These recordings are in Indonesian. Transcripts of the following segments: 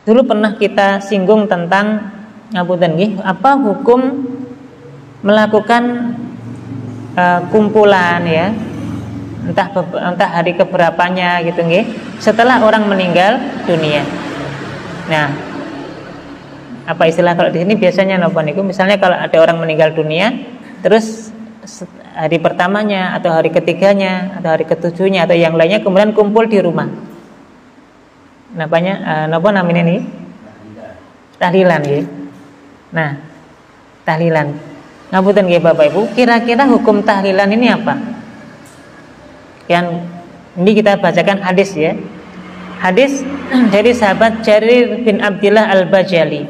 Dulu pernah kita singgung tentang ngapunten nggih, apa hukum melakukan kumpulan ya, entah hari keberapanya gitu nggih, setelah orang meninggal dunia. Nah, apa istilah kalau di sini biasanya napa niku? Misalnya kalau ada orang meninggal dunia, terus hari pertamanya atau hari ketiganya atau hari ketujuhnya atau yang lainnya kemudian kumpul di rumah. Napa namanya nih? Tahlilan nggih. Nah, tahlilan. Ngapunten nggih Bapak Ibu, kira-kira hukum tahlilan ini apa? Yang ini kita bacakan hadis ya. Hadis dari sahabat Jarir bin Abdillah Al-Bajali.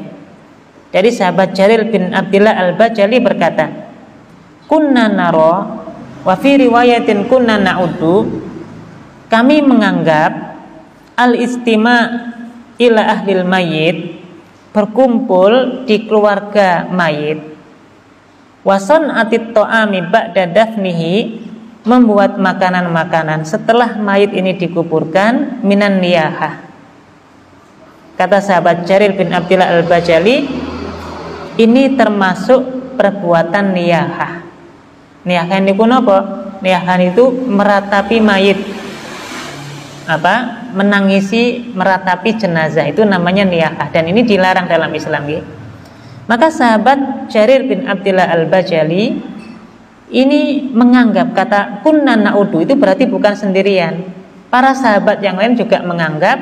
Dari sahabat Jarir bin Abdillah Al-Bajali berkata, "Kunna nara wa fi riwayatin kunna na'uddu." Kami menganggap al-istima' ila ahlil mayyit, berkumpul di keluarga mayit, wason atit to'ami ba'da dafnihi, membuat makanan-makanan setelah mayit ini dikuburkan, minan niyahah. Kata sahabat Jarir bin Abdillah Al-Bajali, ini termasuk perbuatan niyahah. Niyahah ini pun apa? Niyahah itu meratapi mayit, menangisi, meratapi jenazah, itu namanya niyahah, dan ini dilarang dalam Islam ya. Maka sahabat Jarir bin Abdillah Al-Bajali ini menganggap kata kunna na'udu itu berarti bukan sendirian. Para sahabat yang lain juga menganggap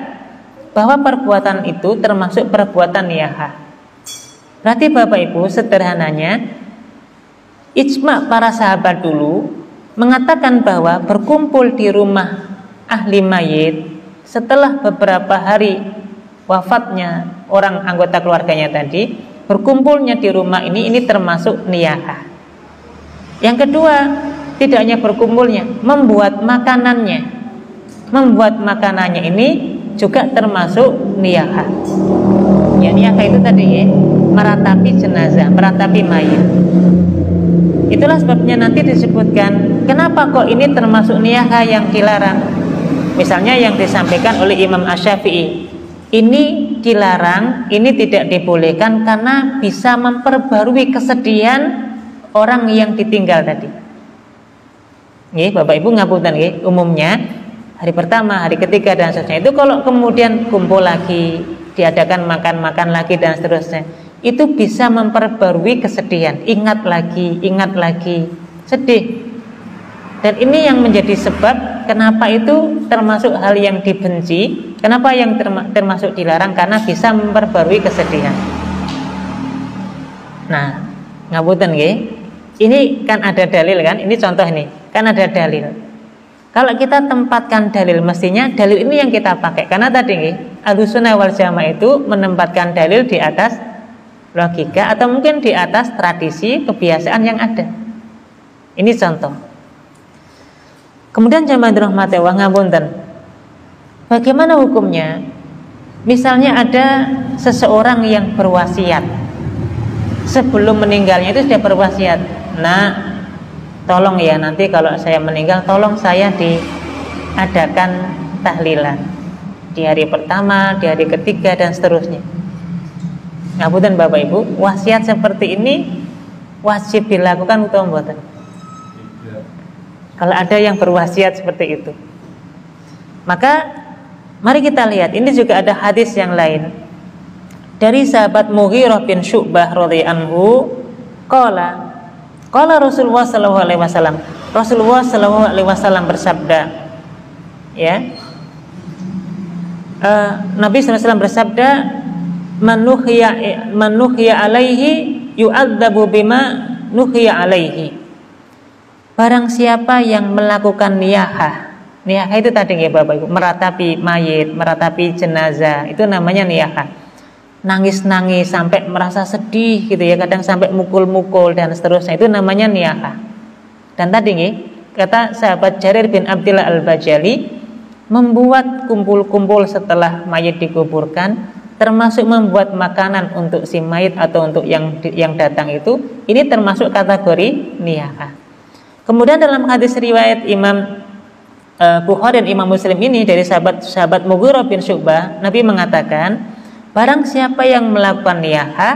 bahwa perbuatan itu termasuk perbuatan niyahah. Berarti Bapak Ibu, sederhananya ijma' para sahabat dulu mengatakan bahwa berkumpul di rumah ahli mayit setelah beberapa hari wafatnya orang anggota keluarganya tadi, berkumpulnya di rumah ini termasuk niyahah. Yang kedua, tidak hanya berkumpulnya, membuat makanannya ini juga termasuk niyahah. Ya, niyahah itu tadi ya, meratapi jenazah, meratapi mayit. Itulah sebabnya nanti disebutkan kenapa kok ini termasuk niyahah yang dilarang. Misalnya yang disampaikan oleh Imam Asy-Syafi'i, ini dilarang, ini tidak dibolehkan karena bisa memperbarui kesedihan orang yang ditinggal tadi. Nggih, Bapak Ibu ngapunten nggih, umumnya hari pertama, hari ketiga dan seterusnya itu kalau kemudian kumpul lagi, diadakan makan-makan lagi dan seterusnya, itu bisa memperbarui kesedihan, ingat lagi, sedih. Dan ini yang menjadi sebab kenapa itu termasuk hal yang dibenci, kenapa yang termasuk dilarang, karena bisa memperbarui kesedihan. Nah, ngapunten nggih. Ini kan ada dalil kan? Ini contoh nih, kan ada dalil. Kalau kita tempatkan dalil, mestinya dalil ini yang kita pakai. Karena tadi nggih, Ahlussunnah wal Jamaah itu menempatkan dalil di atas logika atau mungkin di atas tradisi kebiasaan yang ada. Ini contoh. Kemudian jamaah dirahmati Allah ngapunten, bagaimana hukumnya? Misalnya ada seseorang yang berwasiat, sebelum meninggalnya itu sudah berwasiat, nah tolong ya nanti kalau saya meninggal tolong saya diadakan tahlilan di hari pertama, di hari ketiga dan seterusnya. Ngapunten Bapak Ibu, wasiat seperti ini wajib dilakukan atau mboten? Kalau ada yang berwasiat seperti itu, maka mari kita lihat, ini juga ada hadis yang lain dari sahabat Mughirah bin Syu'bah radhiyallahu anhu, qala Rasulullah sallallahu alaihi wasallam, Rasulullah sallallahu alaihi wasallam bersabda, ya, Nabi sallallahu alaihi wasallam bersabda, man nuhya alaihi yu'adzabu bima nuhya alaihi. Barang siapa yang melakukan niyahah itu tadi ya Bapak Ibu, meratapi mayit, meratapi jenazah, itu namanya niyahah. Nangis-nangis sampai merasa sedih gitu ya, kadang sampai mukul-mukul dan seterusnya, itu namanya niyahah. Dan tadi nih, kata sahabat Jarir bin Abdillah Al-Bajali, membuat kumpul-kumpul setelah mayit dikuburkan, termasuk membuat makanan untuk si mayit atau untuk yang datang itu, ini termasuk kategori niyahah. Kemudian dalam hadis riwayat Imam Bukhari dan Imam Muslim ini dari sahabat Mughirah bin Syu'bah, Nabi mengatakan, barang siapa yang melakukan niyaha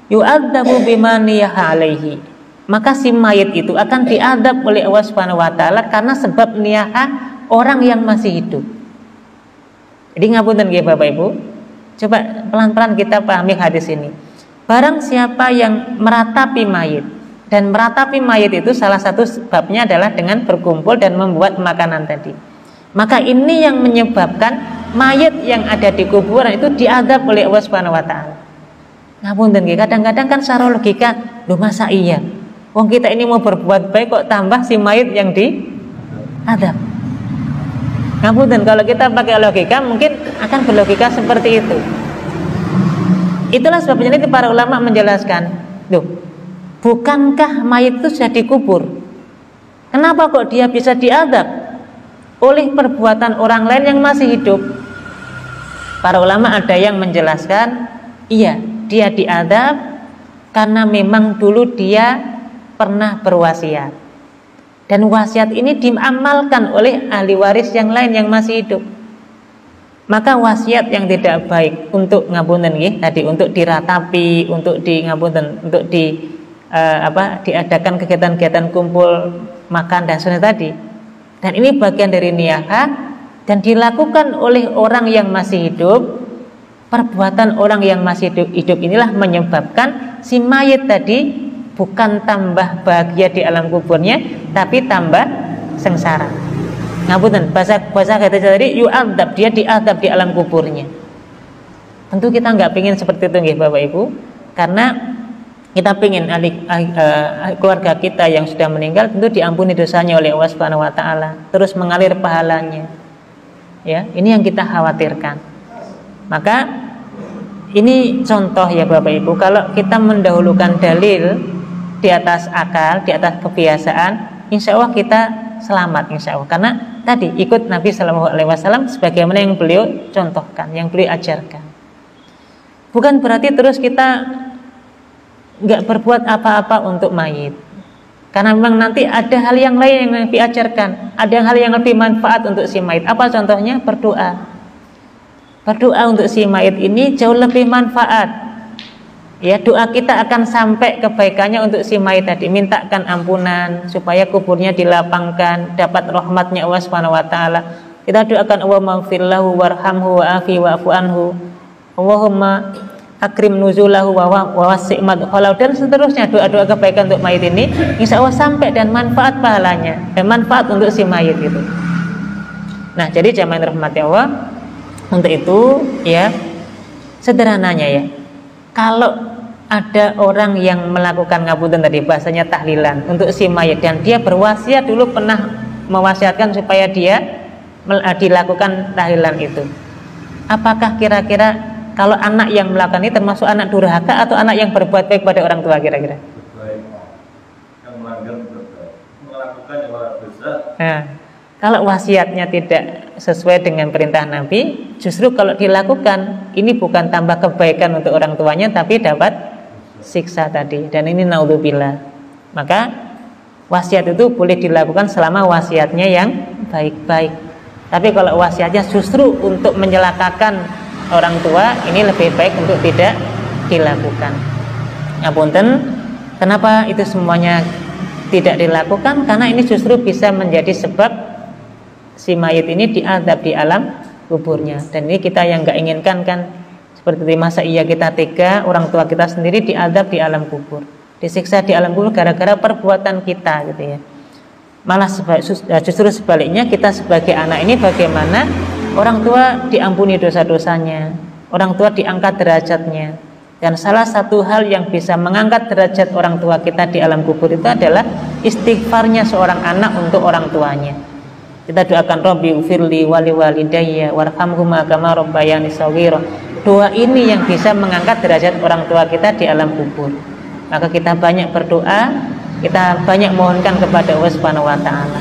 yu'adzabu bima niyaha alaihi, maka si mayit itu akan diadab oleh Allah Subhanahu wa taala karena sebab niyaha orang yang masih hidup. Jadi ngapunten nggih Bapak Ibu, coba pelan-pelan kita pahami hadis ini. Barang siapa yang meratapi mayit, dan meratapi mayit itu salah satu sebabnya adalah dengan berkumpul dan membuat makanan tadi, maka ini yang menyebabkan mayit yang ada di kuburan itu diadab oleh Allah Subhanahu wa taala. Ngapunten nggih, kadang-kadang kan secara logika, loh masa iya? Wong kita ini mau berbuat baik kok tambah si mayit yang diadab. Ngapunten, kalau kita pakai logika mungkin akan berlogika seperti itu. Itulah sebabnya nanti para ulama menjelaskan, loh, bukankah mayit itu sudah dikubur? Kenapa kok dia bisa diadab oleh perbuatan orang lain yang masih hidup? Para ulama ada yang menjelaskan, iya, dia diadab karena memang dulu dia pernah berwasiat, dan wasiat ini diamalkan oleh ahli waris yang lain yang masih hidup. Maka wasiat yang tidak baik untuk ngapunten nggih tadi, untuk diratapi, untuk diadakan kegiatan-kegiatan kumpul makan dan sebagainya tadi, dan ini bagian dari niyaha dan dilakukan oleh orang yang masih hidup. Perbuatan orang yang masih hidup inilah menyebabkan si mayit tadi bukan tambah bahagia di alam kuburnya, tapi tambah sengsara. Ngapunten, bahasa kata tadi yu'adzab, dia diadab di alam kuburnya. Tentu kita nggak pingin seperti itu nggih Bapak Ibu, karena kita pingin keluarga kita yang sudah meninggal tentu diampuni dosanya oleh Allah Subhanahu wa taala, terus mengalir pahalanya. Ya, ini yang kita khawatirkan. Maka ini contoh ya Bapak Ibu, kalau kita mendahulukan dalil di atas akal, di atas kebiasaan, insya Allah kita selamat, insya Allah. Karena tadi ikut Nabi Shallallahu Alaihi Wasallam sebagaimana yang beliau contohkan, yang beliau ajarkan. Bukan berarti terus kita nggak berbuat apa-apa untuk mayit, karena memang nanti ada hal yang lain yang Nabi ajarkan, ada hal yang lebih manfaat untuk si mayit. Apa contohnya? Berdoa untuk si mayit ini jauh lebih manfaat. Ya, doa kita akan sampai kebaikannya untuk si mayit tadi, mintakan ampunan supaya kuburnya dilapangkan, dapat rahmatnya Allah Subhanahu wa taala. Kita doakan Allahumma ighfirlahu warhamhu wa'afi wa'fu anhu, Allahumma akrim nuzulahu wa wasi' madkhalahu, dan seterusnya doa-doa kebaikan untuk mayit ini insya Allah sampai dan manfaat pahalanya dan manfaat untuk si mayit itu. Nah, jadi jamaah rahmati Allah, untuk itu ya sederhananya ya, kalau ada orang yang melakukan ngapunten tadi bahasanya tahlilan untuk si mayit, dan dia berwasiat dulu pernah mewasiatkan supaya dia dilakukan tahlilan itu, apakah kira-kira kalau anak yang melakukan ini termasuk anak durhaka atau anak yang berbuat baik pada orang tua kira-kira? Yang melanggar melakukan yang dosa. Nah, kalau wasiatnya tidak sesuai dengan perintah Nabi, justru kalau dilakukan ini bukan tambah kebaikan untuk orang tuanya, tapi dapat siksa tadi, dan ini naudzubillah. Maka wasiat itu boleh dilakukan selama wasiatnya yang baik-baik. Tapi kalau wasiatnya justru untuk menyelakakan orang tua, ini lebih baik untuk tidak dilakukan. Ngapunten, kenapa itu semuanya tidak dilakukan? Karena ini justru bisa menjadi sebab si mayit ini diadab di alam kuburnya, dan ini kita yang nggak inginkan kan. Seperti masa iya kita tega orang tua kita sendiri diadab di alam kubur, disiksa di alam kubur gara-gara perbuatan kita gitu ya. Malah justru sebaliknya, kita sebagai anak ini bagaimana orang tua diampuni dosa-dosanya, orang tua diangkat derajatnya. Dan salah satu hal yang bisa mengangkat derajat orang tua kita di alam kubur itu adalah istighfarnya seorang anak untuk orang tuanya. Kita doakan Rabbi ufirli wali walidayya warhamhuma kama rabbayani shaghira. Doa ini yang bisa mengangkat derajat orang tua kita di alam kubur. Maka kita banyak berdoa, kita banyak mohonkan kepada Allah Subhanahu wa taala.